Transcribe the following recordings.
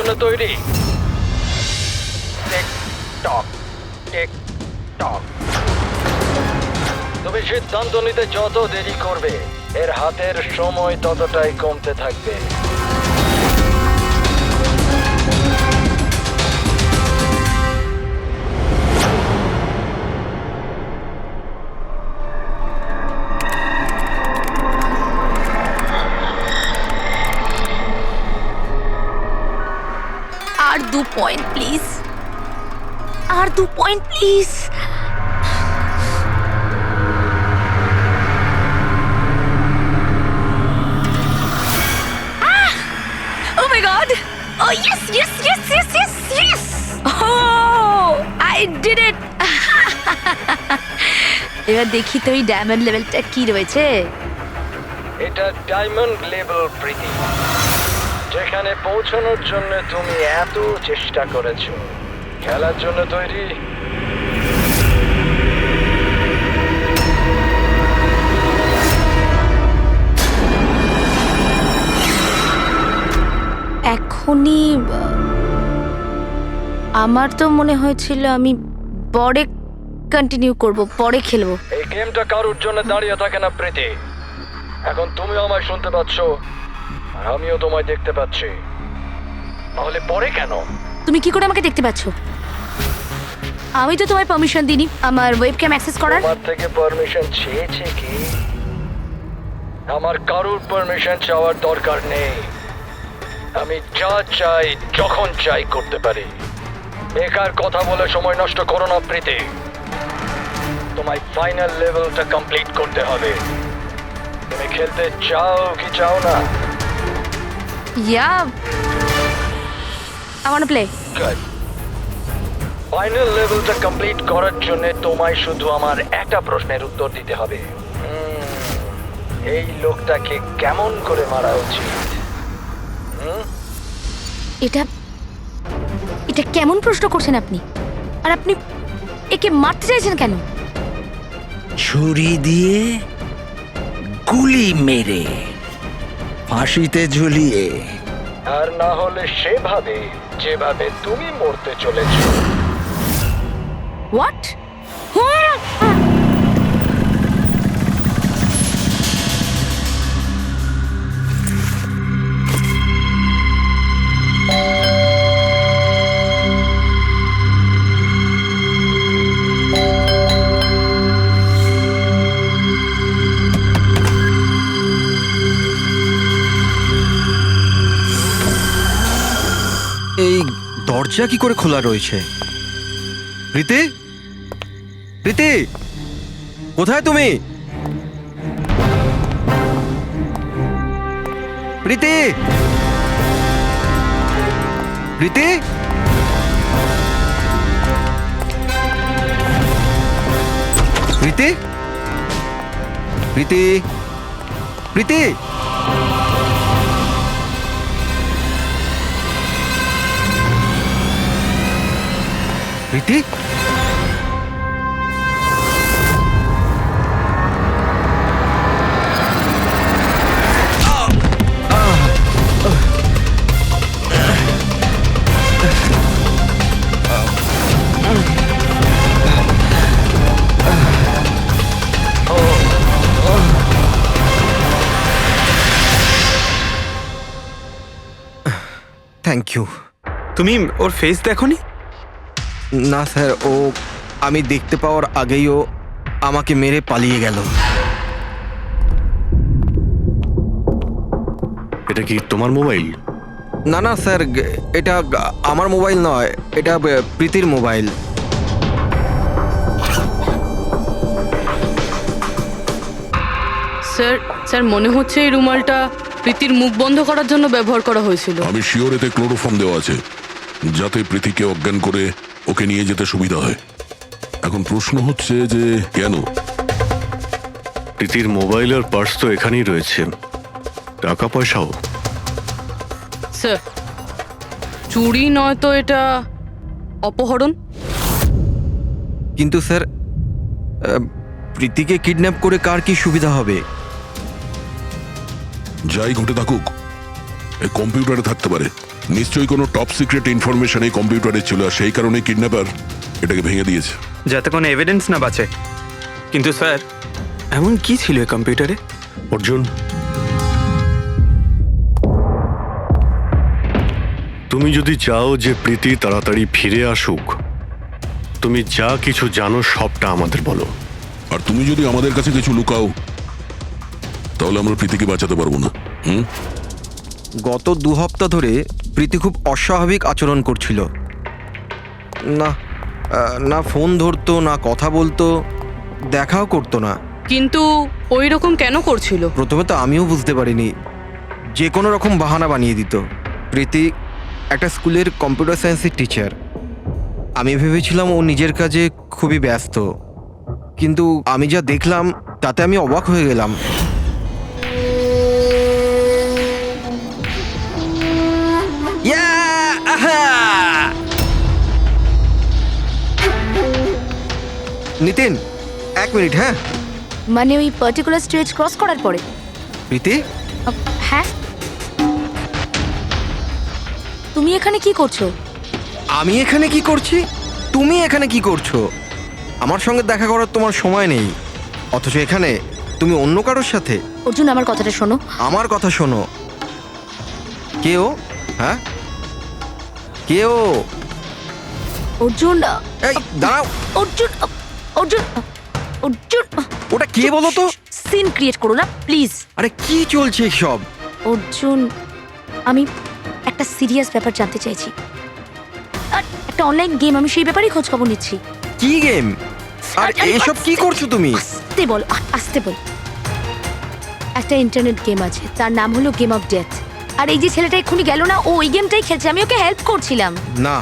জন্য তৈরি? টিক টক, টিক টক। তুমি সিদ্ধান্ত নিতে যত দেরি করবে, এর হাতের সময় ততটাই কমতে থাকবে। আর 2 পয়েন্ট প্লিজ, আর 2 point please. Oh my god! Oh yes, yes, yes, yes, yes, yes! Oh, I did it! এবার দেখি তো এই ডায়মন্ড লেভেলটা কি রয়েছে। এটা ডায়মন্ড লেভেল প্রীতি, যেখানে পৌঁছানোর জন্য তুমি এত চেষ্টা করেছো। খেলার জন্য তৈরি? এখনই আমার তো মনে হয়েছিল আমি পরে কন্টিনিউ করব, পরে খেলবো। এই গেমটা কারোর জন্য দাঁড়িয়ে থাকে না প্রীতি। এখন তুমি আমায় শুনতে পাচ্ছ, আর আমিও তোমায় দেখতে পাচ্ছি। তাহলে পরে কেন? তুমি কি করে আমাকে দেখতে পাচ্ছ? আমি তো তোমায় পারমিশন দিইনি আমার ওয়েবক্যাম অ্যাক্সেস করার। আমার থেকে পারমিশন চেয়েছে কি? আমার কারোর পারমিশন চাওয়ার দরকার নেই। আমি যা চাই যখন চাই করতে পারি। বেকার কথা বলে সময় নষ্ট করো না প্রীতি। তোমায় ফাইনাল লেভেলটা কমপ্লিট করতে হবে। তুমি খেলতে চাও কি চাও না? Yeah, I want to play. Good. Final লেভেলটা কমপ্লিট করার জন্য তোমায় শুধু আমার একটা প্রশ্নের উত্তর দিতে হবে। এই লোকটাকে কেমন করে মারা উচিত? এটা এটা কেমন প্রশ্ন করছেন আপনি? আর আপনি একে মারতে চাইছেন কেন? ছুরি দিয়ে, গুলি মেরে, ফাঁসিতে ঝুলিয়ে। আর না হলে সেভাবে যেভাবে তুমি মরতে চলেছো। হোয়াট? এই দরজা কি করে খোলা রয়েছে? প্রীতি, প্রীতি, কোথায় তুমি? প্রীতি, প্রীতি, প্রীতি, প্রীতি, প্রীতি। প্রীতি, থ্যাংক ইউ। তুমি ওর ফেস দেখোনি? না স্যার, ও আমি দেখতে পাওয়ার আগেই ও আমাকে মেরে পালিয়ে গেল। এটা কি তোমার মোবাইল? না না স্যার, এটা আমার মোবাইল নয়, এটা প্রীতির মোবাইল। স্যার স্যার মনে হচ্ছে এই রুমালটা প্রীতির মুখ বন্ধ করার জন্য ব্যবহার করা হয়েছিল। আমি শিওর এতে ক্লোরোফর্ম দেওয়া আছে, যাতে প্রীতিকে অজ্ঞান করে ওকে নিয়ে যেতে সুবিধা হয়। এখন প্রশ্ন হচ্ছে যে কেন? প্রীতির মোবাইল আর পার্স তো এখানেই রয়েছে, টাকা পয়সাও। স্যার চুরি নয় তো এটা অপহরণ। কিন্তু স্যার, প্রীতিকে কিডন্যাপ করে কার কি সুবিধা হবে? যাই ঘটে থাকুক, এই কম্পিউটারে থাকতে পারে। নিশ্চয়ই কোনো টপ সিক্রেট ইনফরমেশন এই কম্পিউটারে ছিল, আর সেই কারণে কিডন্যাপার এটাকে ভেঙে দিয়েছে। যাতে কোনো এভিডেন্স না বাঁচে। কিন্তু স্যার, এমন কি ছিল এই কম্পিউটারে? অর্জুন, তুমি যদি চাও যে প্রীতি তাড়াতাড়ি ফিরে আসুক, তুমি যা কিছু জানো সবটা আমাদের বলো। আর তুমি যদি আমাদের কাছে কিছু লুকাও, তাহলে আমরা প্রীতিকে বাঁচাতে পারবো না। গত 2 সপ্তাহ ধরে প্রীতি খুব অস্বাভাবিক আচরণ করছিল। না না ফোন ধরতো, না কথা বলতো, দেখাও করতো না। কিন্তু ওই রকম কেন করছিল? প্রথমে তো আমিও বুঝতে পারিনি, যে কোনো রকম বাহানা বানিয়ে দিত। প্রীতি একটা স্কুলের কম্পিউটার সায়েন্সের টিচার। আমি ভেবেছিলাম ও নিজের কাজে খুবই ব্যস্ত, কিন্তু আমি যা দেখলাম তাতে আমি অবাক হয়ে গেলাম। নিতিন, 1 মিনিট। হ্যাঁ মানে ওই পার্টিকুলার স্টেজ ক্রস করার পরে? প্রীতি, হ্যাঁ, তুমি এখানে কি করছো? আমি এখানে কি করছি? তুমি এখানে কি করছো? আমার সঙ্গে দেখা করার তোমার সময় নেই, অথচ এখানে তুমি অন্য কারোর সাথে। অর্জুন, আমার কথাটা শোনো। আমার কথা শোনো। কে ও? হ্যাঁ, কে ও? অর্জুন, এই দাঁড়াও। অর্জুন, অর্জুন, অর্জুন, ওটা কে বলো তো? সিন ক্রিয়েট করো না প্লিজ। আরে কি চলছে সব? অর্জুন, আমি একটা সিরিয়াস ব্যাপার জানতে চাইছি। আর একটা অনলাইন গেম, আমি সেই ব্যাপারেই খোঁজ খবর নিচ্ছি। কি গেম? আর এসব কি করছো তুমি? আস্তে বল, আস্তে বল। একটা ইন্টারনেট গেম আছে, তার নাম হলো গেম অফ ডেথ। আর এই যে ছেলেটা এক্ষুনি গেল না, ও ওই গেমটাই খেলছে, আমি ওকে হেল্প করছিলাম। না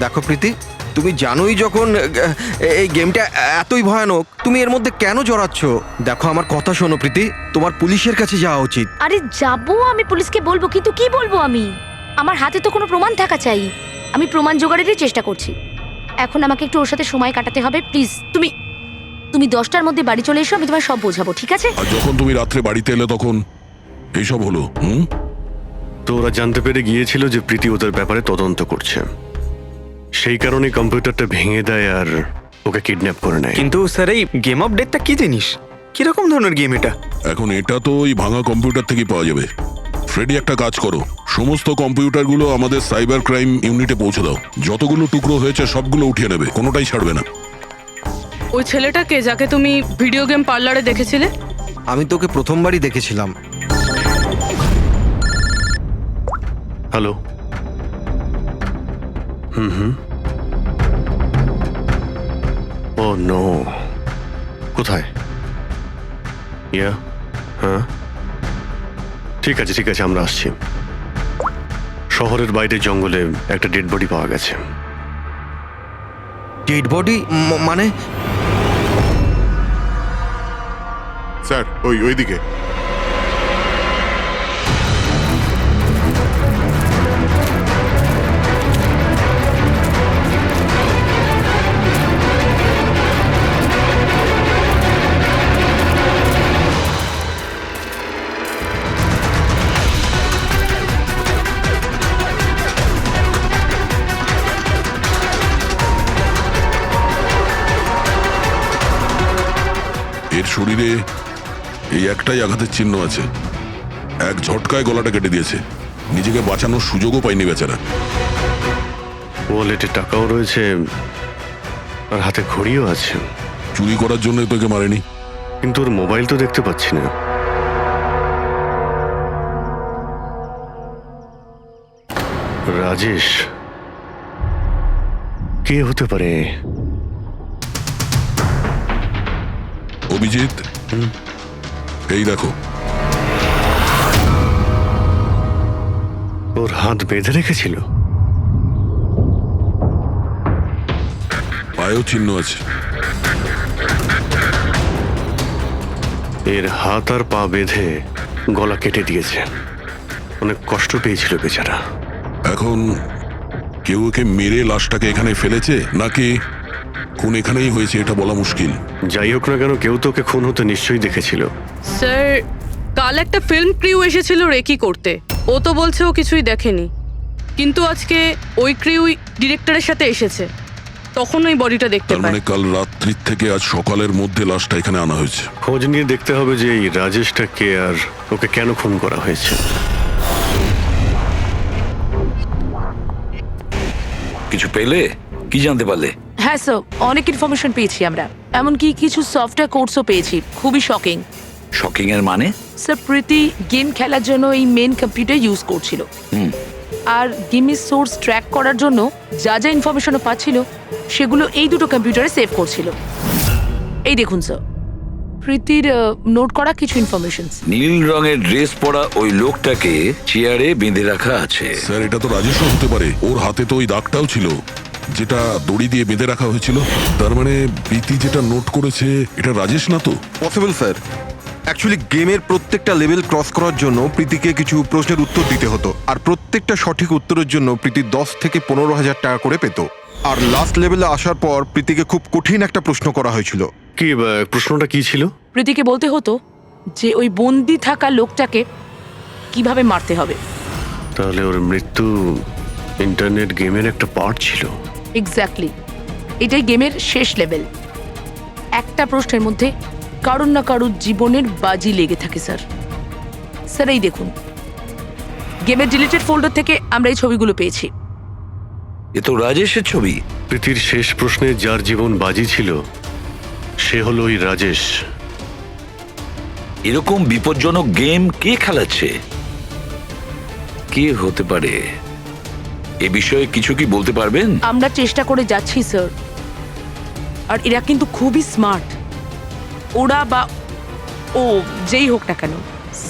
দেখো প্রীতি, তুমি জানোই যখন এই গেমটা এতই ভয়ানক, তুমি এর মধ্যে কেন জড়াচ্ছ? দেখো আমার কথা শোনো প্রীতি, তোমার পুলিশের কাছে যাওয়া উচিত। আরে যাবো, আমি পুলিশকে বলবো, কিন্তু কি বলবো আমি? আমার হাতে তো কোনো প্রমাণ থাকা চাই। আমি প্রমাণ জোগাড়েরই চেষ্টা করছি। এখন আমাকে একটু ওর সাথে সময় কাটাতে হবে। প্লিজ তুমি 10টার মধ্যে বাড়ি চলে এসো, আমি তোমায় সব বোঝাবো, ঠিক আছে? আর যখন তুমি রাত্রে বাড়িতে এলে তখন এইসব হলো। তো ওরা জানতে পেরে গিয়েছিল যে প্রীতি ওদের ব্যাপারে তদন্ত করছে, সেই কারণে কম্পিউটারটা ভেঙে দেয় আর ওকে কিডন্যাপ করে নেয়। কিন্তু স্যার, এই গেম অফ ডেথটা কি জিনিস? কিরকম ধরনের গেম এটা? এখন এটা তো ওই ভাঙা কম্পিউটার থেকে পাওয়া যাবে। ফ্রেডি, একটা কাজ করো, সমস্ত কম্পিউটারগুলো আমাদের সাইবার ক্রাইম ইউনিটে পৌঁছে দাও। যতগুলো টুকরো হয়েছে সবগুলো উঠিয়ে নেবে, কোনোটাই ছাড়বে না। ওই ছেলেটাকে যাকে তুমি ভিডিও গেম পার্লারে দেখেছিলে? আমি তোকে প্রথমবারই দেখেছিলাম। হ্যালো। ও নো, কোথায়? ইয়া, হ্যাঁ ঠিক আছে ঠিক আছে, আমরা আসছি। শহরের বাইরে জঙ্গলে একটা ডেড বডি পাওয়া গেছে। ডেড বডি মানে? স্যার, ওইদিকে। এর শরীরে এই একটাই আঘাতের চিহ্ন আছে। এক ঝটকায় গলাটা কেটে দিয়েছে, নিজেকে বাঁচানোর সুযোগও পায়নি বেচারা। ওয়ালেটে টাকাও রয়েছে আর হাতে ঘড়িও আছে। চুরি করার জন্য তোকে মারেনি। কিন্তু ওর মোবাইল তো দেখতে পাচ্ছি না। রাজেশ কে হতে পারে? অভিজিৎ, এই দেখো। ওর হাত বেঁধে রেখেছিল। পায়েও চিহ্ন আছে। এর হাত আর পা বেঁধে গলা কেটে দিয়েছে। অনেক কষ্ট পেয়েছিল বেচারা। এখন কেউ ওকে মেরে লাশটাকে এখানে ফেলেছে, নাকি খুন এখানেই হয়েছে এটা বলা মুশকিল। যাই হোক না কেন, কেউ তোকে খুন হতে নিশ্চয়ই দেখেছিল। স্যার, কাল একটা ফিল্ম ক্রিউ এসেছিল রেকি করতে। ও তো বলছে ও কিছুই দেখেনি। কিন্তু আজকে ওই ক্রিউই ডিরেক্টরের সাথে এসেছে, তখন ওই বডিটা দেখতে তার পায়। মানে কাল রাত্রির থেকে আজ সকালের মধ্যে লাশটা এখানে আনা হয়েছে। খোঁজ নিয়ে দেখতে হবে যে এই রাজেশটা কে আর ওকে কেন খুন করা হয়েছে। কিছু পেলে? কি জানতে পারলে? হ্যাঁ স্যার, অনেক ইনফরমেশন পেয়েছি আমরা, এমনকি কিছু সফটওয়্যার কোর্সও পেয়েছি। খুবই শকিং। শকিং এর মানে? স্যার, প্রীতি গেম খেলার জন্য এই মেন কম্পিউটার ইউজ করছিল, আর গেমের সোর্স ট্র্যাক করার জন্য যা যা ইনফরমেশনও পাচ্ছিল সেগুলো এই দুটো কম্পিউটারে সেভ করছিল। এই দেখুন স্যার, প্রীতির নোট করা কিছু ইনফরমেশন। নীল রঙের ড্রেস পরা ওই লোকটাকে চেয়ারে বেঁধে রাখা আছে। স্যার এটা তো রাজেশও হতে পারে, ওর হাতে তো ওই দাগটাও ছিল যেটা দড়ি দিয়ে বেঁধে রাখা হয়েছিল। তার মানে প্রীতি যেটা নোট করেছে এটা রাজেশ না তো? Possible sir. অ্যাকচুয়ালি গেমের প্রত্যেকটা লেভেল ক্রস করার জন্য প্রীতিকে কিছু প্রশ্নের উত্তর দিতে হতো, আর প্রত্যেকটা সঠিক উত্তরের জন্য প্রীতি 10 থেকে 15,000 টাকা করে পেত। আর লাস্ট লেভেলে আসার পর প্রীতিকে খুব কঠিন একটা প্রশ্ন করা হয়েছিল। কি প্রশ্নটা কি ছিল? প্রীতিকে বলতে হতো যে ওই বন্দি থাকা লোকটাকে কিভাবে মারতে হবে। তাহলে ওর মৃত্যু ইন্টারনেট গেমের একটা পার্ট ছিল। এক্স্যাক্টলি, এটাই গেমের শেষ লেভেল। একটা প্রশ্নের মধ্যে কারুর না কারুর জীবনের বাজি লেগে থাকে স্যার। স্যার এই দেখুন, গেমের ডিলিটেড ফোল্ডার থেকে আমরা এই ছবিগুলো পেয়েছি। এ তো রাজেশের ছবি। প্রীতির শেষ প্রশ্নে যার জীবন বাজি ছিল সে হলো ওই রাজেশ। এরকম বিপজ্জনক গেম কে খেলাচ্ছে? কে হতে পারে? এ বিষয়ে কিছু কি বলতে পারবেন? আমরা চেষ্টা করে যাচ্ছি স্যার, আর এরা কিন্তু খুবই স্মার্ট। ওরা বা ও যেই হোক না কেন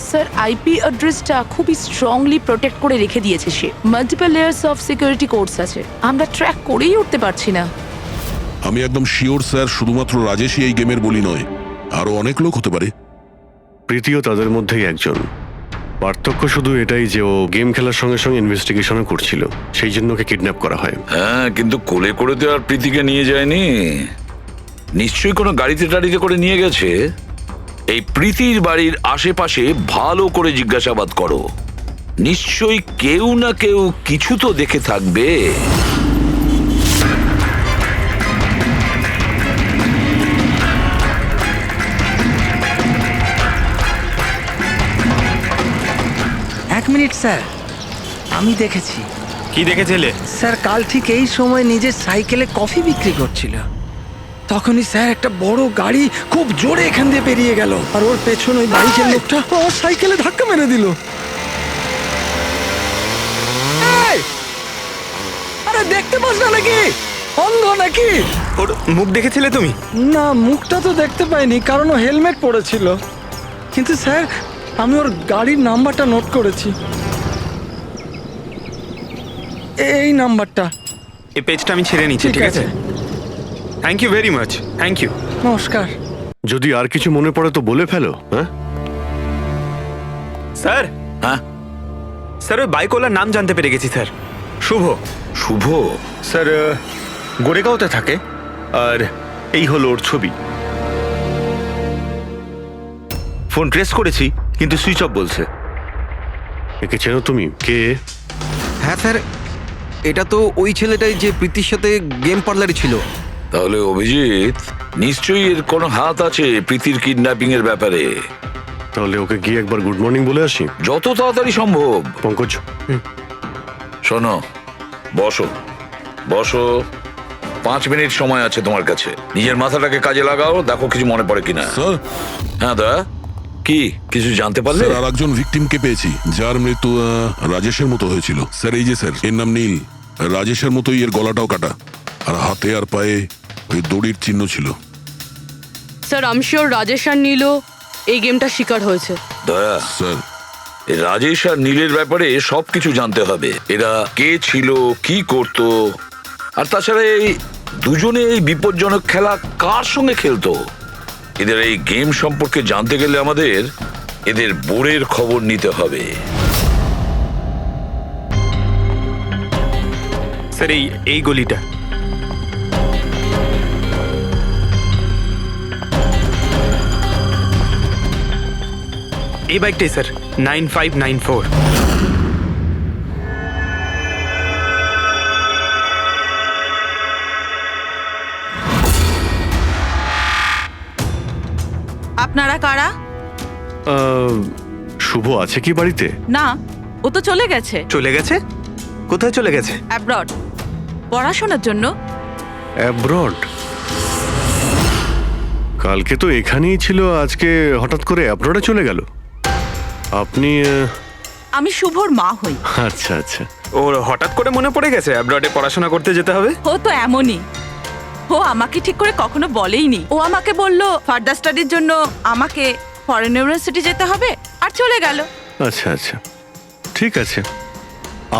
স্যার, আইপি অ্যাড্রেসটা খুবই স্ট্রংলি প্রোটেক্ট করে রেখে দিয়েছে সে। Multiple layers of security codes আছে, আমরা ট্র্যাক করেই উঠতে পারছি না। আমি একদম শিওর স্যার, শুধুমাত্র রাজেশই এই গেমের বলি নয়, আরো অনেক লোক হতে পারে। প্রীতিও তাদের মধ্যেই একজন। পার্থক্য শুধু এটাই যে ও গেম খেলার সঙ্গে সঙ্গে ইনভেস্টিগেশনও করছিল, সেই জন্য ওকে কিডন্যাপ করা হয়। হ্যাঁ, কিন্তু কোলে করে তো আর প্রীতিকে নিয়ে যায়নি। নিশ্চয়ই কোনো গাড়িতে টাড়িতে করে নিয়ে গেছে। এই প্রীতির বাড়ির আশেপাশে ভালো করে জিজ্ঞাসাবাদ করো, নিশ্চয়ই কেউ না কেউ কিছু তো দেখে থাকবে। এক মিনিট স্যার, আমি দেখেছি। কি দেখেছিলে? স্যার কাল ঠিক এই সময় নিজের সাইকেলে কফি বিক্রি করছিল, তখনই স্যার একটা বড় গাড়ি খুব জোরে এখান দিয়ে বেরিয়ে গেল, আর ওর পেছনে ওই বাইকের লোকটা ওর সাইকেলে ধাক্কা মেরে দিল। এই! আরে দেখতে পাস না নাকি? অন্ধ নাকি? ওর মুখ দেখেছিলে তুমি? না, মুখটা তো দেখতে পাইনি কারণ ও হেলমেট পরেছিল, কিন্তু স্যার আমি ওর গাড়ির নাম্বারটা নোট করেছি। এই নাম্বারটা। এই পেজটা আমি ছেড়ে নিচ্ছি, ঠিক আছে? Thank you very much, thank you. নমস্কার। যদি আর কিছু মনে পড়ে তো বলে ফেলো। হ্যাঁ স্যার, হ্যাঁ স্যার ওই বাইকওয়ালার নাম জানতে পেরে গেছি স্যার। শুভ। শুভ? স্যার গোরেগাঁওতে থাকে, আর এই হলো ওর ছবি। ফোন ট্রেস করেছি কিন্তু সুইচ অফ বলছে। একে চেনো তুমি? কে? হ্যাঁ স্যার, এটা তো ওই ছেলেটাই যে প্রীতির সাথে গেম পার্লারে ছিল। তাহলে অভিজিৎ নিশ্চয়ই এর কোনো হাত আছে প্রীতির কিডন্যাপিং এর ব্যাপারে। তাহলে ওকে গিয়ে একবার গুড মর্নিং বলে আসি। যত তাড়াতাড়ি সম্ভব। পঙ্কজ শোনো, বসো বসো, 5 মিনিট সময় আছে তোমার কাছে। নিজের মাথাটাকে কাজে লাগাও, দেখো কিছু মনে পড়ে কিনা। স্যার, হ্যাঁ দা, কি কিছু জানতে পারলে? স্যার আর একজন ভিকটিমকে পেয়েছি যার মৃত্যু রাজেশের মতো হয়েছিল। স্যার এই যে স্যার, এর নাম নীল। রাজেশের মতোই এর গলাটাও কাটা, আর হাতে আর পায়ে ওই দড়ির চিহ্ন ছিল। স্যার আমি শিওর রাজেশ আর নীলও এই গেমটা শিকার হয়েছে। দয়া, স্যার এই রাজেশ আর নীলের ব্যাপারে সবকিছু জানতে হবে। এরা কে ছিল, কি করত, আর তাছাড়া এই দুজনে এই বিপজ্জনক খেলা কার সঙ্গে খেলতো। এদের এই গেম সম্পর্কে জানতে গেলে আমাদের এদের বোর্ডের খবর নিতে হবে। স্যার এই গলিটা। এই বাইকটাই স্যার, 9594। আপনারা কারা? শুভ আছে কি বাড়িতে? না, ও তো চলে গেছে চলে গেছে? কোথায় চলে গেছে? অ্যাব্রড পড়াশোনার জন্য। অ্যাব্রড? কালকে তো এখানেই ছিল, আজকে হঠাৎ করে অ্যাব্রডে চলে গেল। আপনি আমি শুভর মা হই। আচ্ছা আচ্ছা। ওর হঠাৎ করে মনে পড়ে গেছে অ্যাব্রডে পড়াশোনা করতে যেতে হবে। ও তো এমনই, ও আমাকে ঠিক করে কখনো বলেইনি। ও আমাকে বলল ফার্দার স্টাডির জন্য আমাকে ফরেন ইউনিভার্সিটি যেতে হবে, আর চলে গেল। আচ্ছা আচ্ছা, ঠিক আছে।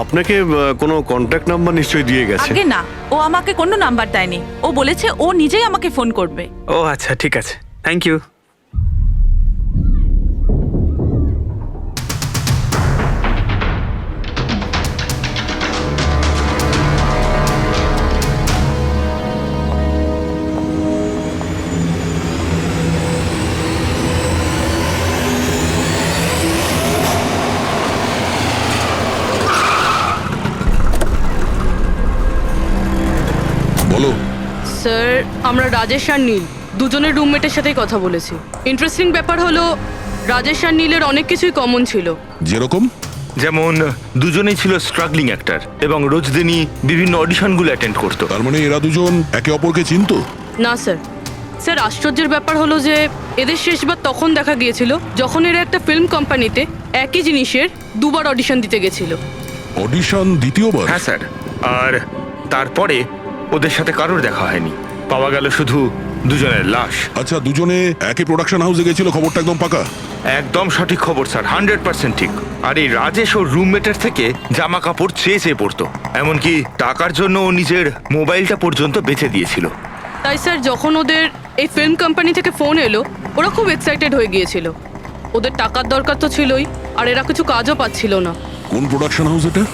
আপনাকে কোনো কন্ট্যাক্ট নাম্বার নিশ্চয়ই দিয়ে গেছে? আগে না, ও আমাকে কোনো নাম্বার দেয়নি। ও বলেছে ও নিজেই আমাকে ফোন করবে। ও আচ্ছা, ঠিক আছে, থ্যাংক ইউ। বলো। স্যার, আমরা রাজেশ আর নীল দুজনের রুমমেটের সাথেই কথা বলেছি। ইন্টারেস্টিং ব্যাপার হলো রাজেশ আর নীলের অনেক কিছুই কমন ছিল। যেরকম? যেমন দুজনেই ছিল স্ট্রাগলিং অ্যাক্টর এবং রোজ দিনই বিভিন্ন অডিশনগুলো অ্যাটেন্ড করতো। তার মানে এরা দুজন একে অপরকে চিনতো? না স্যার। স্যার, আশ্চর্যের ব্যাপার হলো যে এদের শেষবার তখন দেখা গিয়েছিল যখন এরা একটা ফিল্ম কোম্পানিতে একই জিনিসের দুবার অডিশন দিতে গেছিল। অডিশন দ্বিতীয়বার? হ্যাঁ স্যার, আর তারপরে ওদের সাথে কারোর দেখা হয়নি, পাওয়া গেল শুধু দুজনের লাশ। আচ্ছা, দুজনে একই প্রোডাকশন হাউসে গেছিল, খবরটা একদম পাকা? একদম সঠিক খবর স্যার, 100% ঠিক। আর এই রাজেশ ওর রুমমেটের থেকে জামা কাপড় চেয়ে চেয়ে পড়তো, এমনকি টাকার জন্য ও নিজের মোবাইলটা পর্যন্ত বেচে দিয়েছিল। তাই স্যার, যখন ওদের এই ফিল্ম কোম্পানি থেকে ফোন এলো ওরা খুব এক্সাইটেড হয়ে গিয়েছিল। ওদের টাকার দরকার তো ছিলই, আর এরা কিছু কাজও পাচ্ছিল না। কোন প্রোডাকশন হাউস এটা?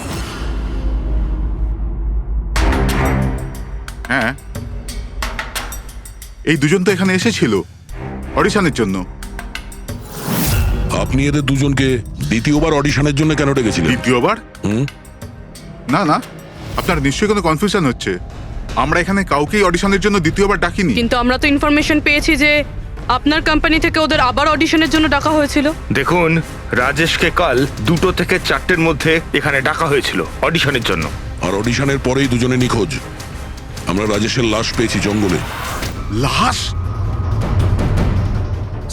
হ্যাঁ, এই দুজন তো এখানে এসেছিল অডিশনের জন্য। আপনি এদের দুজনকে দ্বিতীয়বার অডিশনের জন্য কেন ডেকেছিলেন? দ্বিতীয়বার? হুম? না না, আপনার নিশ্চয়ই কোনো কনফিউশন হচ্ছে। আমরা এখানে কাউকেই অডিশনের জন্য দ্বিতীয়বার ডাকিনি। কিন্তু আমরা তো ইনফরমেশন পেয়েছি যে আপনার কোম্পানি থেকে ওদের আবার অডিশনের জন্য ডাকা হয়েছিল। দেখুন, রাজেশকে কাল 2টো থেকে 4টের মধ্যে এখানে ডাকা হয়েছিল অডিশনের জন্য। আর অডিশনের পরেই দুজনে নিখোঁজ। আমরা রাজেশের লাশ পেয়েছি জঙ্গলে। লাশ?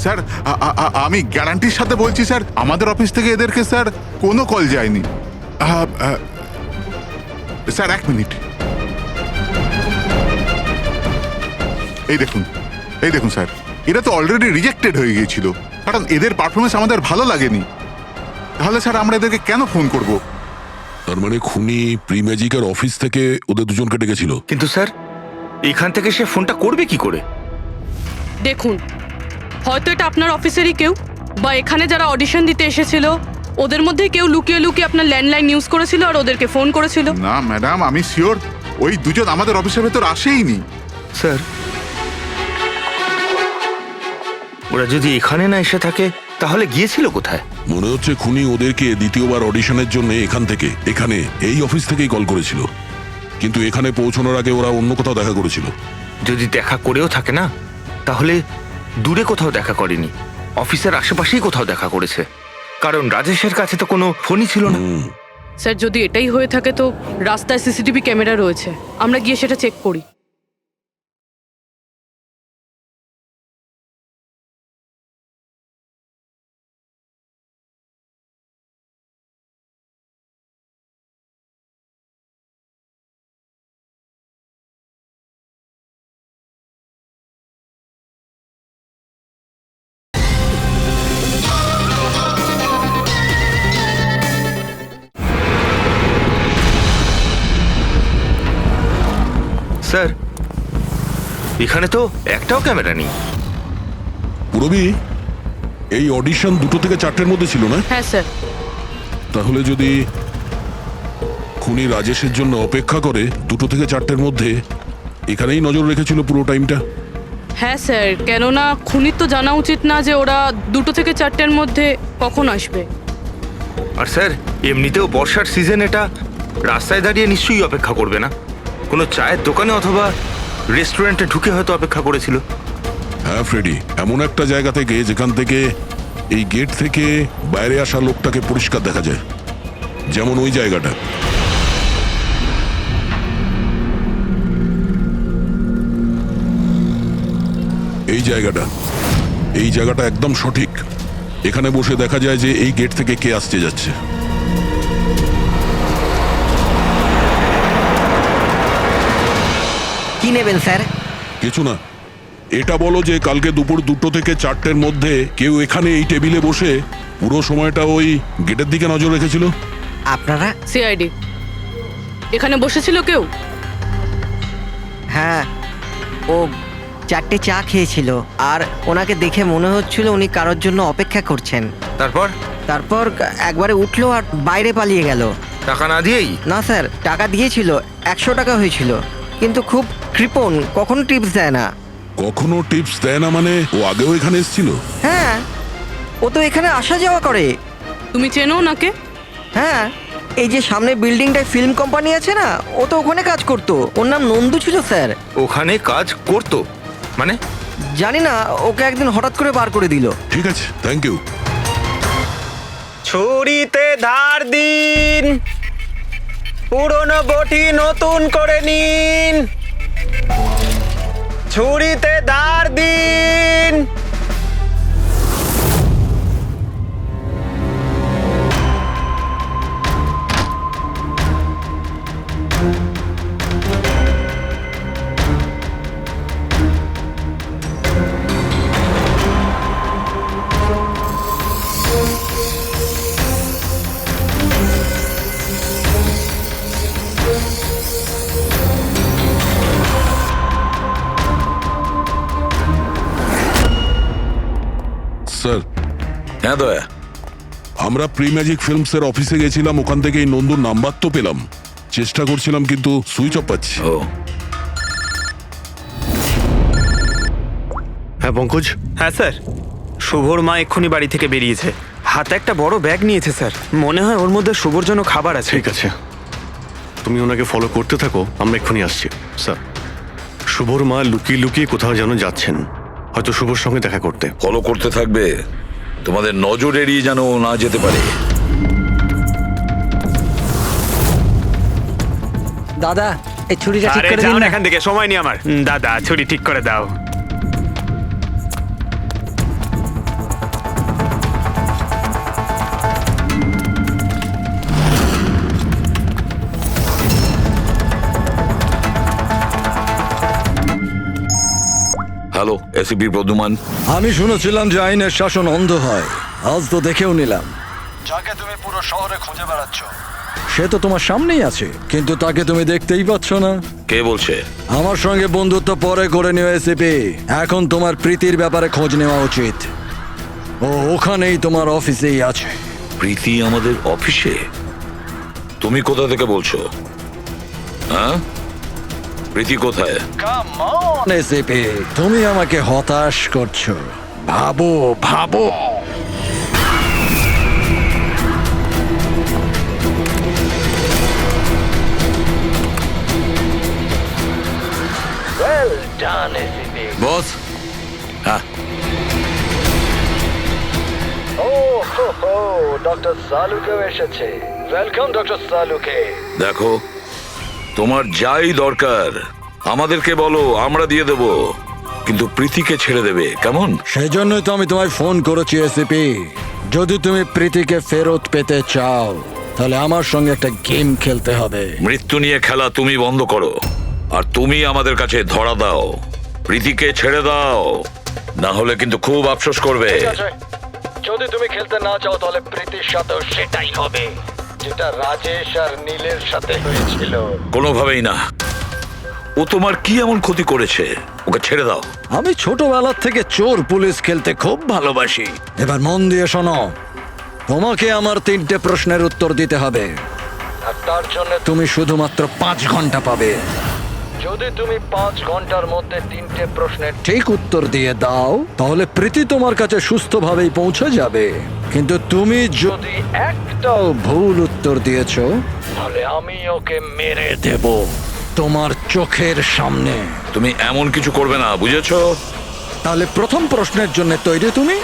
স্যার, আমি গ্যারান্টির সাথে বলছি স্যার, আমাদের অফিস থেকে এদেরকে স্যার কোনো কল যায়নি। Sir, 1 minute. এই দেখুন স্যার, এরা তো অলরেডি রিজেক্টেড হয়ে গিয়েছিল, কারণ এদের পারফরমেন্স আমাদের ভালো লাগেনি। তাহলে স্যার আমরা এদেরকে কেন ফোন করব? তার মানে খুনি প্রি ম্যাজিকের অফিস থেকে ওদের দুজনকে ডেকেছিল। কিন্তু স্যার, এখান থেকে সে ফোনটা করবে কি করে? দেখুন, হয়তো এটা আপনার অফিসেরই কেউ, বা এখানে যারা অডিশন দিতে এসেছিল ওদের মধ্যে কেউ লুকিয়ে লুকিয়ে আপনার ল্যান্ডলাইন ইউজ করেছিল আর ওদেরকে ফোন করেছিল। না ম্যাডাম, আমি শিওর ওই দুজন আমাদের অফিসের ভেতর আসেইনি। স্যার, ওরা যদি এখানে না এসে থাকে তাহলে গিয়েছিল কোথায়? মনে হচ্ছে খুনি ওদেরকে দ্বিতীয়বার অডিশনের জন্য এখানে এই অফিস থেকেই কল করেছিল, কিন্তু এখানে পৌঁছানোর আগে ওরা অন্য কোথাও দেখা করেছিল। যদি দেখা করেও থাকে না, তাহলে দূরে কোথাও দেখা করেনি, অফিসের আশেপাশেই কোথাও দেখা করেছে, কারণ রাজেশের কাছে তো কোনো ফোনই ছিল না। স্যার, যদি এটাই হয়ে থাকে তো রাস্তায় সিসিটিভি ক্যামেরা রয়েছে, আমরা গিয়ে সেটা চেক করি। স্যার, এখানে তো একটাও ক্যামেরা নেই। পুরবি, এই অডিশন 2টো থেকে 4টের মধ্যে ছিল না? হ্যাঁ স্যার। তাহলে যদি খুনি রাজেশের জন্য অপেক্ষা করে 2টো থেকে 4টের মধ্যে এখানেই নজর রেখেছিল পুরো টাইমটা। হ্যাঁ স্যার, কেননা খুনির তো জানা উচিত না যে ওরা 2টো থেকে 4টের মধ্যে কখন আসবে। আর স্যার, এমনিতেও বর্ষার সিজন, এটা রাস্তায় দাঁড়িয়ে নিশ্চয়ই অপেক্ষা করবে না, কোনো চায়ের দোকানে অথবা রেস্টুরেন্টে ঢুকে হয়তো অপেক্ষা করেছিল। হ্যাঁ ফ্রেডি, এমন একটা জায়গা থেকে যেখান থেকে এই গেট থেকে বাইরে আসা লোকটাকে পরিষ্কার দেখা যায়, যেমন ওই জায়গাটা। এই জায়গাটা একদম সঠিক। এখানে বসে দেখা যায় যে এই গেট থেকে কে আসতে যাচ্ছে। কি নেবেন স্যার? কিছু না, এটা বলো যে কালকে দুপুর 2টো থেকে 4টের মধ্যে কেউ এখানে এই টেবিলে বসে পুরো সময়টা ওই গেটের দিকে নজর রেখেছিল? আপনারা? সিআইডি এখানে বসেছিল কেউ? হ্যাঁ, ও 4টে চা খেয়েছিল আর ওনাকে দেখে মনে হচ্ছিল উনি কারোর জন্য অপেক্ষা করছেন। তারপর একবারে উঠলো আর বাইরে পালিয়ে গেল। টাকা না দিয়েই? না স্যার, টাকা দিয়েছিল, 100 টাকা হয়েছিল, কিন্তু খুব কৃপণ, কখনো টিপস দেয় না। কখনো টিপস দেয় না মানে? ও আগেও এখানে এসেছিল? হ্যাঁ, ও তো এখানে আসা যাওয়া করে। তুমি চেনো নাকে? হ্যাঁ, এই যে সামনে বিল্ডিংটায় ফিল্ম কোম্পানি আছে না, ও তো ওখানে কাজ করতো। ওর নাম নন্দু ছিল স্যার। ওখানে কাজ করতো মানে? জানি না, ওকে একদিন হঠাৎ করে বার করে দিল। ঠিক আছে, থ্যাংক ইউ। ছুরিতে ধার দিন, পুরনো বটি নতুন করে নিন। ছুরিতে ধার দিন। স্যার, হ্যাঁ দয়া, আমরা প্রি ম্যাজিক ফিল্মসের অফিসে গেছিলাম, ওখান থেকে এই নন্দুর নাম্বার তো পেলাম, চেষ্টা করছিলাম কিন্তু সুইচ অফ পাচ্ছি। ও হ্যাঁ পঙ্কজ, হ্যাঁ স্যার, শুভর মা এক্ষুনি বাড়ি থেকে বেরিয়েছে, হাতে একটা বড় ব্যাগ নিয়েছে স্যার। মনে হয় ওর মধ্যে শুভর জন্য খাবার আছে। ঠিক আছে, তুমি ওনাকে ফলো করতে থাকো, আমরা এক্ষুনি আসছি। স্যার, শুভর মা লুকিয়ে লুকিয়ে কোথাও যেন যাচ্ছেন, হয়তো শুভর সঙ্গে দেখা করতে। ফলো করতে থাকবে, তোমাদের নজর এড়িয়ে যেন না যেতে পারে। দাদা, এই ছুরিটা ঠিক আরে করে যাও দিন না না। এখান থেকে, সময় নেই আমার। দাদা, ছুরি ঠিক করে দাও। Hello, ACP Pradyuman. আমি শুনেছিলাম যে আইনের শাসন অন্ধ হয়, আজ তো দেখেও নিলাম। যাকে তুমি পুরো শহরে খুঁজে বেড়াচ্ছ সে তো তোমার সামনেই আছে, কিন্তু তাকে তুমি দেখতেই পাচ্ছ না। কে বলছে? আমার সঙ্গে বন্ধুত্ব পরে করে নিও এসিপি, এখন তোমার প্রীতির ব্যাপারে খোঁজ নেওয়া উচিত। ও ওখানেই তোমার অফিসেই আছে। প্রীতি আমাদের অফিসে? তুমি কোথা থেকে বলছো? হ্যাঁ, প্রীতি কোথায়? এসিপি, তুমি আমাকে হতাশ করছো। ভাবো ভাবো। বস। হ্যাঁ, ডক্টর সালুকেও এসেছে। Welcome doctor Saluke. দেখো, তোমার যাই দরকার আমাদেরকে বলো, আমরা দিয়ে দেব, কিন্তু প্রীতিকে ছেড়ে দেবে, কেমন? সেই জন্যই তো আমি তোমায় ফোন করেছি এসিপি। যদি তুমি প্রীতিকে ফেরত পেতে চাও তাহলে আমার সঙ্গে একটা গেম খেলতে হবে। মৃত্যু নিয়ে খেলা তুমি বন্ধ করো, আর তুমি আমাদের কাছে ধরা দাও। প্রীতিকে ছেড়ে দাও, না হলে কিন্তু খুব আফসোস করবে। যদি তুমি খেলতে না চাও তাহলে প্রীতির সাথেও সেটাই হবে, যেটা রাজেশ আর নীলের সাথে হয়েছিল। কোনোভাবেই না। ও তোমার কি এমন ক্ষতি করেছে? ওকে ছেড়ে দাও। আমি ছোটবেলার থেকে চোর পুলিশ খেলতে খুব ভালোবাসি। এবার মন দিয়ে শোনো, তোমাকে আমার 3টে প্রশ্নের উত্তর দিতে হবে, আর তার জন্য তুমি শুধুমাত্র 5 ঘন্টা পাবে। যদি তুমি 5 ঘন্টার মধ্যে 3টে প্রশ্নের ঠিক উত্তর দিয়ে দাও তাহলে প্রীতি তোমার কাছে সুস্থভাবেই পৌঁছে যাবে, কিন্তু তুমি যদি একটাও ভুল উত্তর দিয়েছো তাহলে আমি ওকে মেরে দেব তোমার চোখের সামনে। তুমি এমন কিছু করবে না, বুঝেছো? তাহলে প্রথম প্রশ্নের জন্য তৈরি তুমি?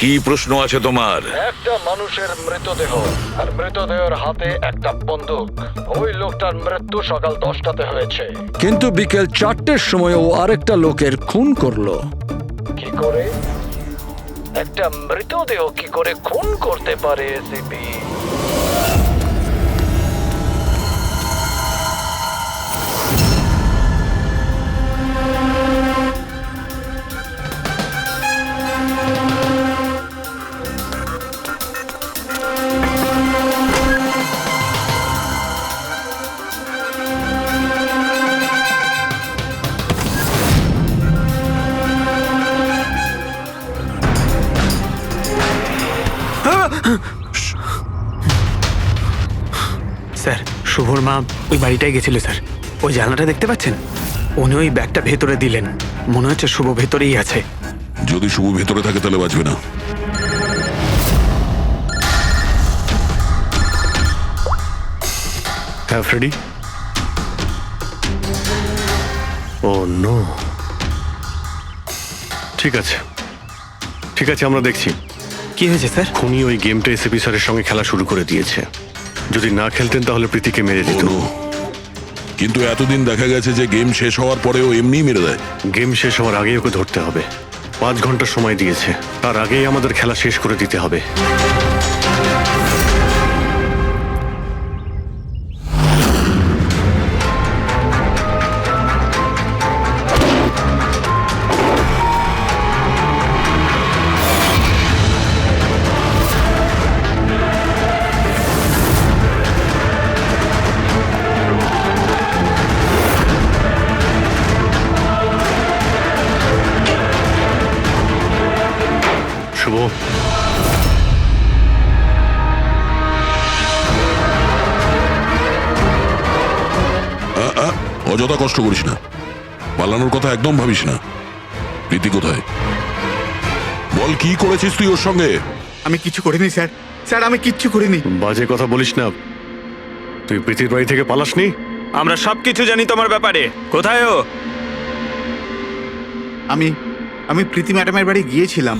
কি প্রশ্ন আছে তোমার? একটা মানুষের মৃতদেহ আর মৃতদেহের হাতে একটা বন্দুক। ওই লোকটার মৃত্যু সকাল 10টাতে হয়েছে। কিন্তু বিকেল 4টের সময় ও আরেকটা লোকের খুন করলো। কি করে একটা মৃতদেহ কি করে খুন করতে পারে এসিপি? স্যার, শুভর মা ওই বাড়িটায় গেছিল স্যার। ওই জানলাটা দেখতে পাচ্ছেন? উনি ওই ব্যাগটা ভেতরে দিলেন। মনে হচ্ছে শুভ ভেতরেই আছে। যদি শুভ ভেতরে থাকে তাহলে বাঁচবে না। হ্যাঁ ফ্রেডি। ও নো। ঠিক আছে, ঠিক আছে, আমরা দেখছি। কি হয়েছে স্যার? খুনি ওই গেমটা এসিপি স্যারের সঙ্গে খেলা শুরু করে দিয়েছে। যদি না খেলতেন তাহলে প্রীতিকে মেরে দিত। ও নো। কিন্তু এতদিন দেখা গেছে যে গেম শেষ হওয়ার পরেও এমনিই মেরে দেয়। গেম শেষ হওয়ার আগেই ওকে ধরতে হবে। 5 ঘন্টা সময় দিয়েছে, তার আগেই আমাদের খেলা শেষ করে দিতে হবে। শুভ, অযথা কষ্ট করিস না, পালানোর কথা একদম ভাবিস না। প্রীতি কোথায়? বল, কি করেছিস তুই ওর সঙ্গে? আমি কিছু করিনি স্যার। স্যার আমি কিচ্ছু করিনি। বাজে কথা বলিস না। তুই প্রীতির বাড়ি থেকে পালাসনি? আমরা সবকিছু জানি তোমার ব্যাপারে। কোথায় ও? আমি প্রীতি ম্যাডামের বাড়ি গিয়েছিলাম।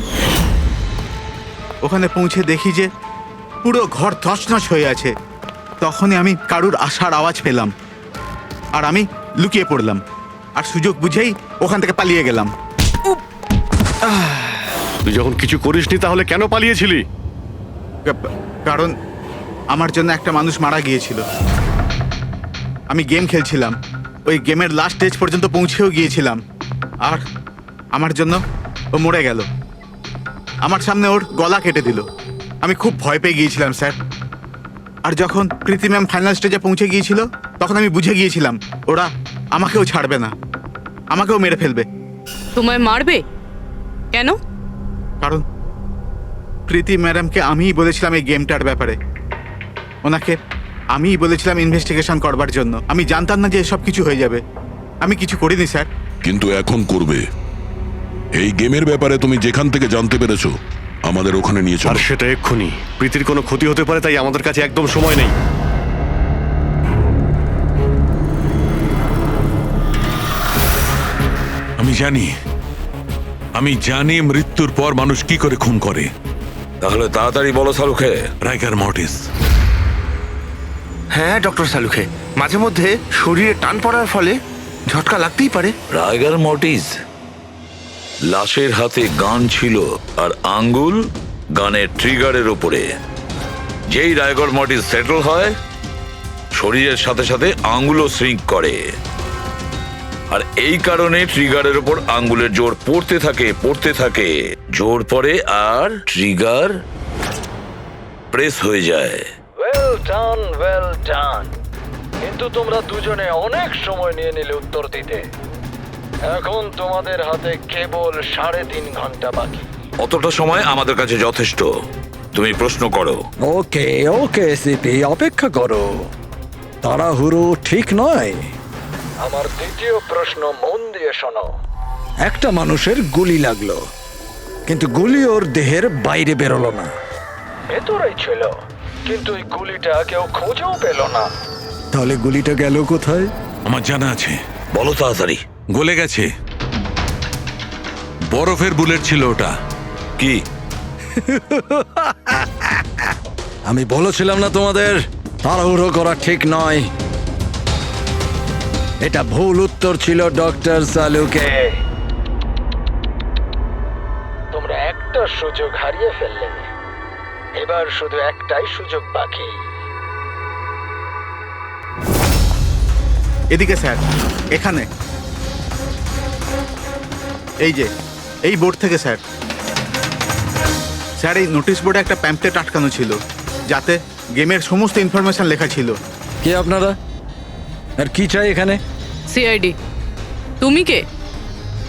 ওখানে পৌঁছে দেখি যে পুরো ঘর তছনছ হয়ে আছে। তখনই আমি কারুর আসার আওয়াজ পেলাম, আর আমি লুকিয়ে পড়লাম, আর সুযোগ বুঝেই ওখান থেকে পালিয়ে গেলাম। তুই যখন কিছু করিসনি তাহলে কেন পালিয়েছিলি? কারণ আমার জন্য একটা মানুষ মারা গিয়েছিল। আমি গেম খেলছিলাম, ওই গেমের লাস্ট স্টেজ পর্যন্ত পৌঁছেও গিয়েছিলাম, আর আমার জন্য ও মরে গেল। আমার সামনে ওর গলা কেটে দিল। আমি খুব ভয় পেয়ে গিয়েছিলাম স্যার। আর যখন প্রীতি ম্যাম ফাইনাল স্টেজে পৌঁছে গিয়েছিল তখন আমি বুঝে গিয়েছিলাম ওরা আমাকেও ছাড়বে না, আমাকেও মেরে ফেলবে। তোমায় মারবে কেন? কারণ প্রীতি ম্যাডামকে আমিই বলেছিলাম এই গেমটার ব্যাপারে। ওনাকে আমিই বলেছিলাম ইনভেস্টিগেশন করবার জন্য। আমি জানতাম না যে এসব কিছু হয়ে যাবে। আমি কিছু করিনি স্যার। কিন্তু এখন করবে। এই গেমের ব্যাপারে তুমি যেখান থেকে জানতে পেরেছো আমাদের ওখানে নিয়ে আর চলো। সেটা এক্ষুনি। প্রীতির কোনো ক্ষতি হতে পারে, তাই আমাদের কাছে একদম সময় নেই। আমি জানি মৃত্যুর পর মানুষ কি করে খুন করে। তাহলে তাড়াতাড়ি বলো শাহরুখে। রাইগার মর্টিস। হ্যাঁ ডক্টর সালুখে, মাঝে মধ্যে শরীরে টান পড়ার ফলে ঝটকা লাগতেই পারে। রাইগার মর্টিস। লাশের হাতে গান ছিল আর আঙ্গুল গানের ট্রিগারের উপরে। যেই রাইগার মর্টিস সেটেল হয়, শরীরের সাথে সাথে আঙ্গুলও শ্রিঙ্ক করে। আর এই কারণে ট্রিগারের উপর আঙ্গুলের জোর পড়তে থাকে। জোর পড়ে আর ট্রিগার প্রেস হয়ে যায়। Well done. কিন্তু তোমরা দুজনে অনেক সময় নিয়ে নিলে উত্তর দিতে। এখন তোমাদের হাতে কেবল 3.5 ঘন্টা বাকি। অতটা সময় আমাদের কাছে যথেষ্ট। তুমি প্রশ্ন করো। ওকে ওকে সিপি, অপেক্ষা করো, তাড়াহুড়ো ঠিক নয়। আমার দ্বিতীয় প্রশ্ন মন দিয়ে শোনো। একটা মানুষের গুলি লাগলো, কিন্তু গুলি ওর দেহের বাইরে বেরোলো না। ভেতরেই ছিল, কিন্তু এই গুলিটা কেউ খুঁজেও পেল না। তাহলে গুলিটা গেল কোথায়? আমার জানা আছে। বলো তাড়াতাড়ি। গলে গেছে। বরফের বুলেট ছিল ওটা। কি? আমি বলেছিলাম না তোমাদের তাড়াহুড়ো করা ঠিক নয়। এটা ভুল উত্তর ছিল ডক্টর সালুকে। তোমরা একটা সুযোগ হারিয়ে ফেললে, এবার শুধু একটাই সুযোগ বাকি। এদিকে স্যার, এখানে এই যে এই বোর্ড থেকে স্যার। স্যার, এই নোটিশ বোর্ডে একটা প্যাম্পলেট আটকানো ছিল, যাতে গেমের সমস্ত ইনফরমেশন লেখা ছিল। কে আপনারা আর কি চাই এখানে? সিআইডি। তুমি কে?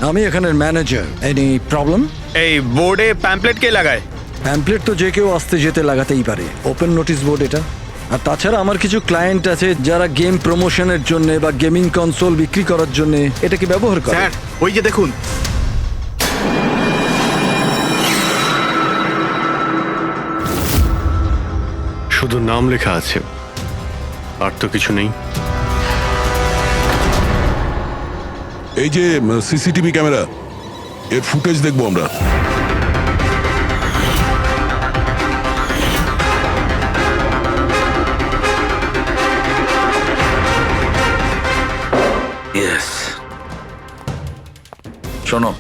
আমি এখানের ম্যানেজার। Any problem? এই বোর্ডে প্যাম্পলেট কে লাগায়? প্যাম্পলেট তো যে কেউ আসতে যেতে লাগাতেই পারে। ওপেন নোটিশ বোর্ড এটা। আর তাছাড়া আমার কিছু ক্লায়েন্ট আছে যারা গেম প্রমোশনের জন্য বা গেমিং কনসোল বিক্রি করার জন্য এটাকে ব্যবহার করে। স্যার, ওই যে দেখুন। শুধু নাম লেখা আছে, আর তো কিছু নেই। এই যে সিসিটিভি ক্যামেরা, এর ফুটেজ দেখবো আমরা। ইয়েস। শোনো,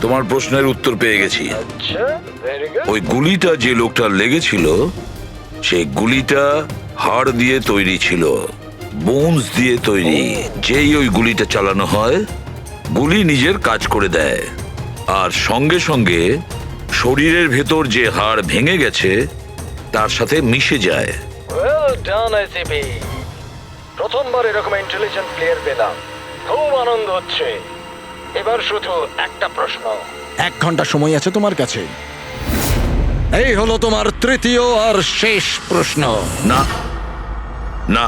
তোমার প্রশ্নের উত্তর পেয়ে গেছি। আচ্ছা, ভেরি গুড। ওই গুলিটা যে লোকটার লেগেছিল, সেই গুলিটা হাড় দিয়ে তৈরি ছিল, বোনস দিয়ে তৈরি। যেই ওই গুলিটা চালানো হয়, গুলি নিজের কাজ করে দেয়, আর সঙ্গে সঙ্গে শরীরের ভেতর যে হাড় ভেঙে গেছে তার সাথে মিশে যায়। Well done ICP. প্রথমবার এরকম ইন্টেলিজেন্ট প্লেয়ার পেলাম, খুব আনন্দ হচ্ছে। এবার শুধু একটা প্রশ্ন। 1 ঘন্টা সময় আছে তোমার কাছে। এই হলো তোমার তৃতীয় আর শেষ প্রশ্ন। না না,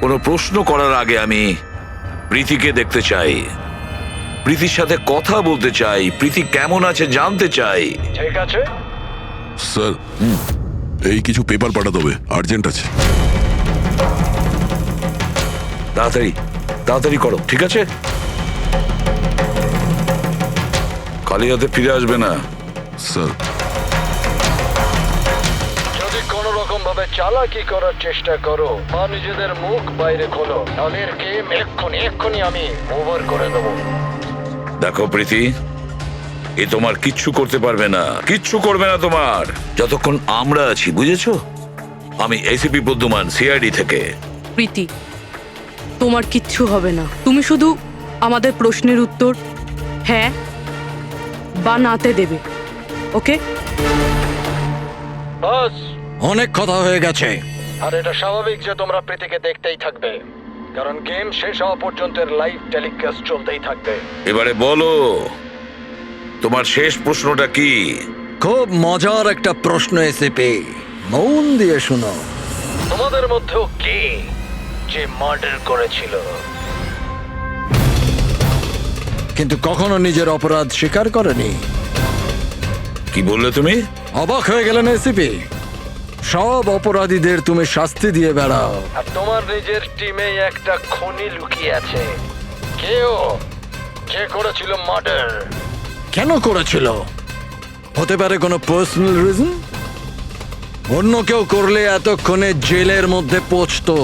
কোনো প্রশ্ন করার আগে আমি প্রীতিকে দেখতে চাই, প্রীতির সাথে কথা বলতে চাই, প্রীতি কেমন আছে জানতে চাই। ঠিক আছে স্যার, এই কিছু পেপার পাঠাতে হবে, আর্জেন্ট আছে। তাড়াতাড়ি তাড়াতাড়ি করো, ঠিক আছে? খালি হাতে ফিরে আসবে না। স্যার, যদি কোনো রকম ভাবে চালাকি করার চেষ্টা করো বা নিজেদের মুখ বাইরে খোলো, তাহলে এর গেম এক্ষুনি আমি ওভার করে দেবো। দেখো প্রীতি, এ তোমার কিচ্ছু করতে পারবে না, কিচ্ছু করবে না তোমার, যতক্ষণ আমরা আছি, বুঝেছো? আমি এসিপি বর্ধমান, সিআইডি থেকে। প্রীতি, তোমার কিচ্ছু হবে না। তুমি শুধু আমাদের প্রশ্নের উত্তর হ্যাঁ বা নাতে দেবে, ওকে? বাস, অনেক কথা হয়ে গেছে। আর এটা স্বাভাবিক যে তোমরা প্রীতিকে দেখতেই থাকবে, কারণ গেম শেষ হওয়া পর্যন্ত এর লাইভ টেলিকাস্ট চলতেই থাকবে। এবারে বলো, তোমার শেষ প্রশ্নটা কি? খুব মজার একটা প্রশ্ন এসিপি, মন দিয়ে শুনো। তোমাদের মধ্যেও কে যে মার্ডার করেছিল কিন্তু কখনো নিজের অপরাধ স্বীকার করেনি? কি বললে তুমি? অবাক হয়ে গেলেন এসিপি? সব অপরাধীদের তুমি শাস্তি দিয়ে বেড়াও, আর তোমার নিজের টিমে একটা খুনি লুকিয়ে আছে। কেউ যে করেছিল মার্ডার। কেন করেছিল? হতে পারে কোনো পার্সোনাল রিজন। অন্য কেউ করলে এতক্ষণে জেলের মধ্যে পৌঁছতো,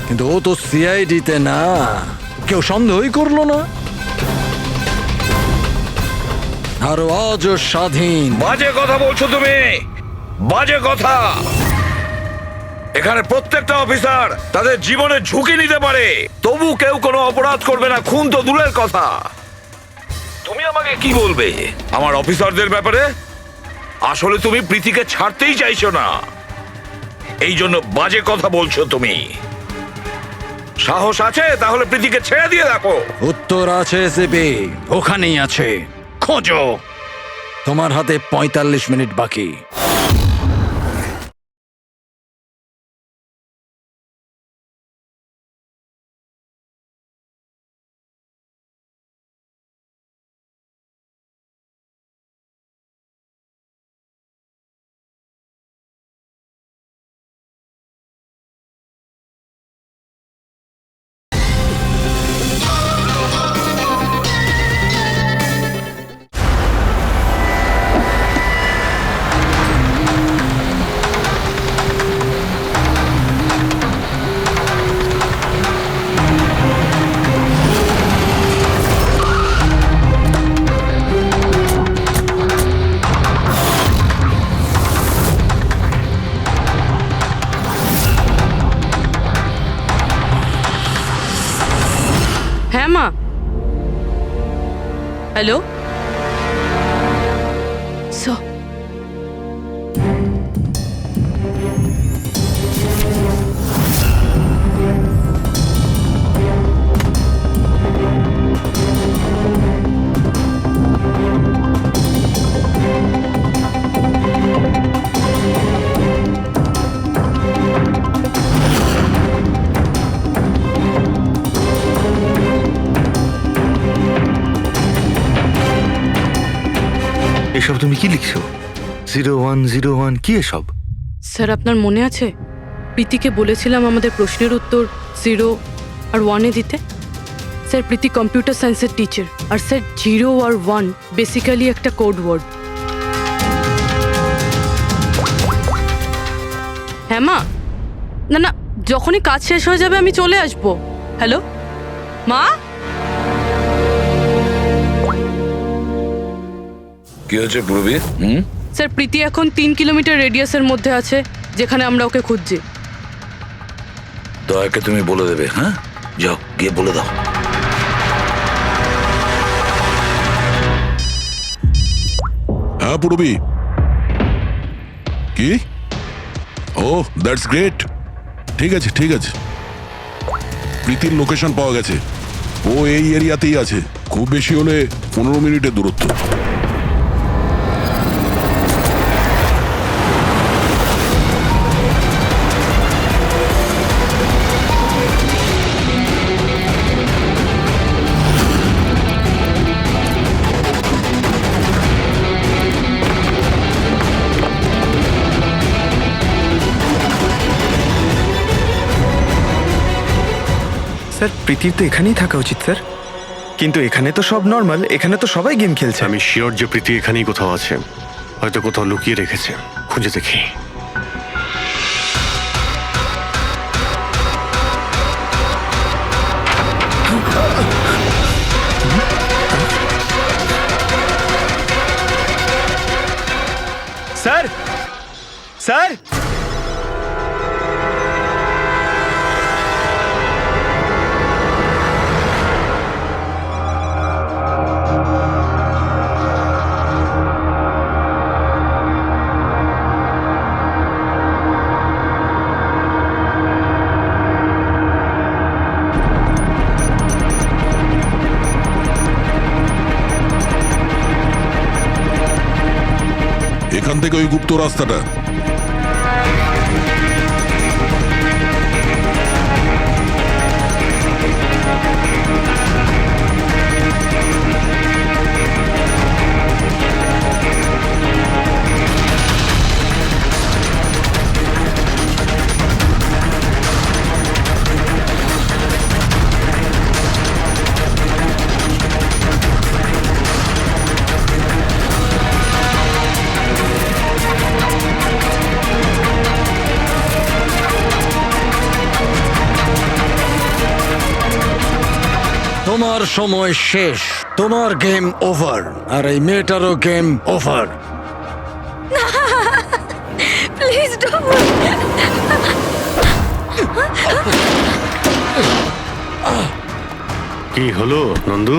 কিন্তু ও তো সিআইডিতে না, কেউ সন্দেহই করলো না। আর আজও স্বাধীন। বাজে কথা বলছো তুমি, বাজে কথা। এখানে প্রত্যেকটা অফিসার তাদের জীবনের ঝুঁকি নিতে পারে, তবু কেউ কোনো অপরাধ করবে না, খুন তো দূরের কথা। তুমি আমাকে কি বলবে আমার অফিসারদের ব্যাপারে? আসলে তুমি প্রীতিকে ছাড়তেই চাইছো না, এই জন্য বাজে কথা বলছো তুমি। সাহস আছে তাহলে প্রীতিকে ছেড়ে দিয়ে রাখো। উত্তর আছে এসিপি, ওখানেই আছে, খোঁজো। তোমার হাতে 45 মিনিট বাকি। হ্যালো স্যার, এসব তুমি কি লিখছো? 0101 কি এসব? স্যার আপনার মনে আছে প্রীতিকে বলেছিলাম আমাদের প্রশ্নের উত্তর 0 আর 1-এ দিতে? স্যার প্রীতি কম্পিউটার সায়েন্সের টিচার, আর স্যার 0 আর 1 বেসিক্যালি একটা কোড ওয়ার্ড। হ্যাঁ মা, না না, যখনই কাজ শেষ হয়ে যাবে আমি চলে আসবো। হ্যালো মা। কি হয়েছে পূর্বী? স্যার প্রীতি এখন 3 কিলোমিটার রেডিয়াসের মধ্যে আছে, যেখানে আমরা ওকে খুঁজছি। দয়াকে তুমি বলে দেবে। হ্যাঁ, যাও গিয়ে বলে দাও। হ্যাঁ পূরবী, কি? ও দ্যাটস গ্রেট। ঠিক আছে ঠিক আছে, প্রীতির লোকেশন পাওয়া গেছে। ও এই এরিয়াতেই আছে, খুব বেশি হলে 15 মিনিটের দূরত্ব। স্যার প্রীতির তো এখানেই থাকা উচিত স্যার, কিন্তু এখানে তো সব নর্মাল, এখানে তো সবাই গেম খেলছে। আমি শিওর যে প্রীতি এখানেই কোথাও আছে, হয়তো কোথাও লুকিয়ে রেখেছে। খুঁজে দেখি। স্যার স্যার এখান থেকে ওই গুপ্ত রাস্তাটা। তোমার সময় শেষ, তোমার গেম ওভার, আর এই মেয়েটারও গেম ওভার। Please don't. কি হলো নন্দু?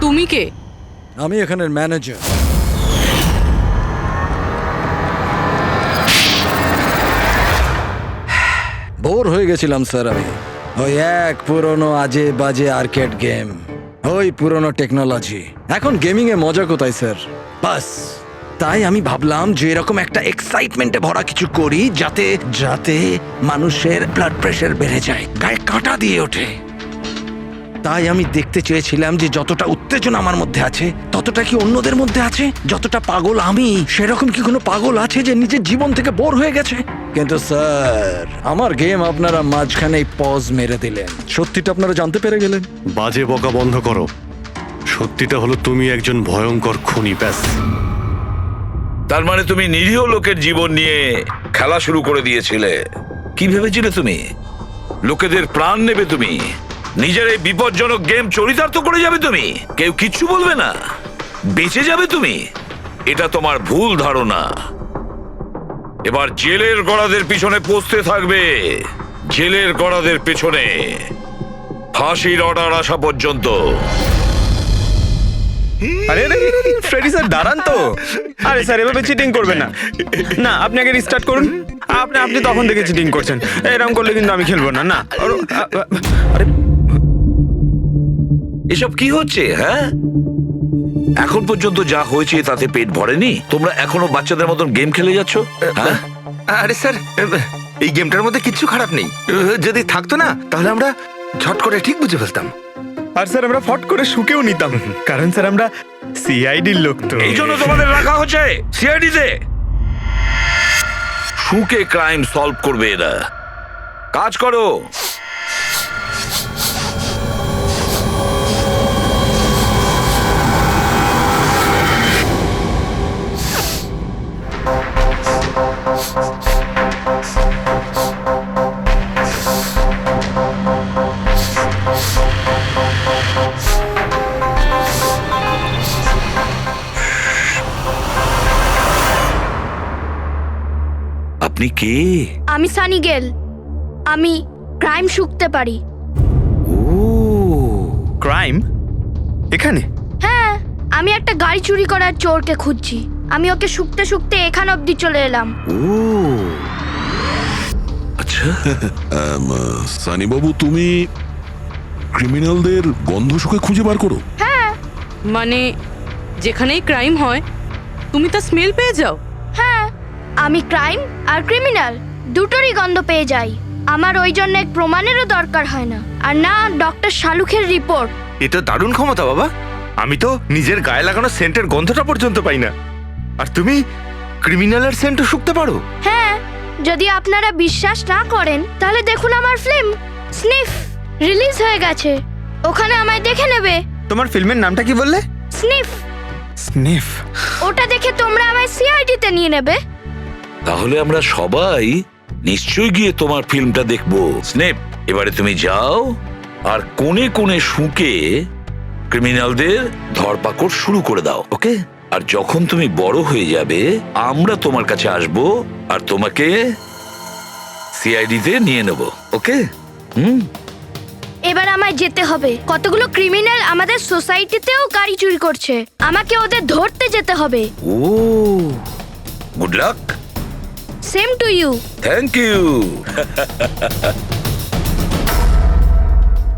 তুমি কে? আমি এখানের ম্যানেজার। বোর হয়ে গেছিলাম স্যার আমি। ওই এক পুরনো আজে বাজে আর্কেড গেম, ওই পুরনো টেকনোলজি। এখন গেমিং এ মজা কোথায় স্যার? বাস তাই আমি ভাবলাম যে এরকম একটা এক্সাইটমেন্টে ভরা কিছু করি, যাতে যাতে মানুষের ব্লাড প্রেশার বেড়ে যায়, গায়ে কাঁটা দিয়ে ওঠে। তাই আমি দেখতে চেয়েছিলাম যে যতটা উত্তেজনা আমার মধ্যে আছে, ততটা কি অন্যদের মধ্যে আছে? যতটা পাগল আমি, সেরকম কি কোনো পাগল আছে যে নিজের জীবন থেকে বোর হয়ে গেছে? কিন্তু স্যার, আমার গেম আপনারা মাঝখানেই পজ মেরে দিলেন। সত্যিটা আপনারা জানতে পেরে গেলেন। বাজে বকা বন্ধ করো। সত্যিটা হলো তুমি একজন ভয়ঙ্কর খুনি, ব্যাস। তার মানে তুমি নিরীহ লোকের জীবন নিয়ে খেলা শুরু করে দিয়েছিলে। কি ভেবেছিলে তুমি? লোকেদের প্রাণ নেবে তুমি? নিজের এই বিপজ্জনক গেম চরিতার্থ করে যাবে তুমি? কেউ কিচ্ছু বলবে না, বেঁচে যাবে তুমি? এটা তোমার ভুল ধারণা। এবার জেলের গড়াদের পিছনে পৌঁছতে থাকবে, জেলের গড়াদের পেছনে ফাঁসির অর্ডার আসা পর্যন্ত। আরে ফ্রেডি স্যার দাঁড়ান তো। আরে স্যার এভাবে চিটিং করবেন না। না আপনি আগে রিস্টার্ট করুন। আপনি তখন থেকে চিটিং করছেন, এরকম করলে কিন্তু আমি খেলবো না। না আরে এসব কি হচ্ছে? হ্যাঁ, এখন পর্যন্ত যা হয়েছে তাতে পেট ভরেনি, তোমরা এখনো বাচ্চাদের মতন গেম খেলে যাচ্ছ। হ্যাঁ, আরে স্যার, এই গেমটার মধ্যে কিচ্ছু খারাপ নেই। যদি থাকতো না তাহলে আমরা ঝট করে ঠিক বুঝে ফেলতাম। আর স্যার আমরা ফট করে শুকেও নিতাম, কারণ স্যার আমরা সিআইডির লোক তো। এই জন্য তোমাদের রাখা হচ্ছে সিআইডিতে। শুকে ক্রাইম সলভ করবে এরা। কাজ করো। আপনি কে? আমি সানি গেল। আমি ক্রাইম শুকতে পারি। ও, ক্রাইম এখানে? হ্যাঁ, আমি একটা গাড়ি চুরি করার চোরকে খুঁজছি। আমি ওকে শুকতে শুকতে এখান অবধি চলে এলাম। ও আচ্ছা। সানি বাবু, তুমি ক্রিমিনালদের গন্ধ শুকে খুঁজে বার করো? হ্যাঁ মানে যেখানেই ক্রাইম হয় তুমি তা স্মেল পেয়ে যাও? হ্যাঁ, আমি ক্রাইম আর ক্রিমিনাল দুটোরই গন্ধ পেয়ে যাই। আমার ওই জন্য এক প্রমাণেরও দরকার হয় না, আর না ডক্টর শালুখের রিপোর্ট। এটা দারুণ ক্ষমতা বাবা। আমি তো নিজের গায়ে লাগানো সেন্টের গন্ধটা পর্যন্ত পাই না, আর তুমি ক্রিমিনালের সেন্টও শুকতে পারো। হ্যাঁ, যদি আপনারা বিশ্বাস না করেন তাহলে দেখুন আমার ফিল্ম স্নিফ রিলিজ হয়ে গেছে, ওখানে আমায় দেখে নেবে। তোমার ফিল্মের নামটা কি বললে? স্নিফ। স্নিফ? ওটা দেখে তোমরা আমায় সিআইডিতে নিয়ে নেবে। তাহলে আমরা সবাই নিশ্চয়ই গিয়ে তোমার ফিল্মটা দেখবো। স্নেপ, এবারে তুমি যাও আর কোণে কোণে শুকে ক্রিমিনালদের ধরপাকড় শুরু করে দাও, ওকে? আর যখন তুমি বড় হয়ে যাবে আমরা তোমার কাছে আসবো আর তোমাকে সিআইডিতে নিয়ে নেব, ওকে? এবার আমায় যেতে হবে। কতগুলো ক্রিমিনাল আমাদের সোসাইটিতেও গাড়ি চুরি করছে, আমাকে ওদের ধরতে যেতে হবে। Oh, good luck. Same to you. Thank you.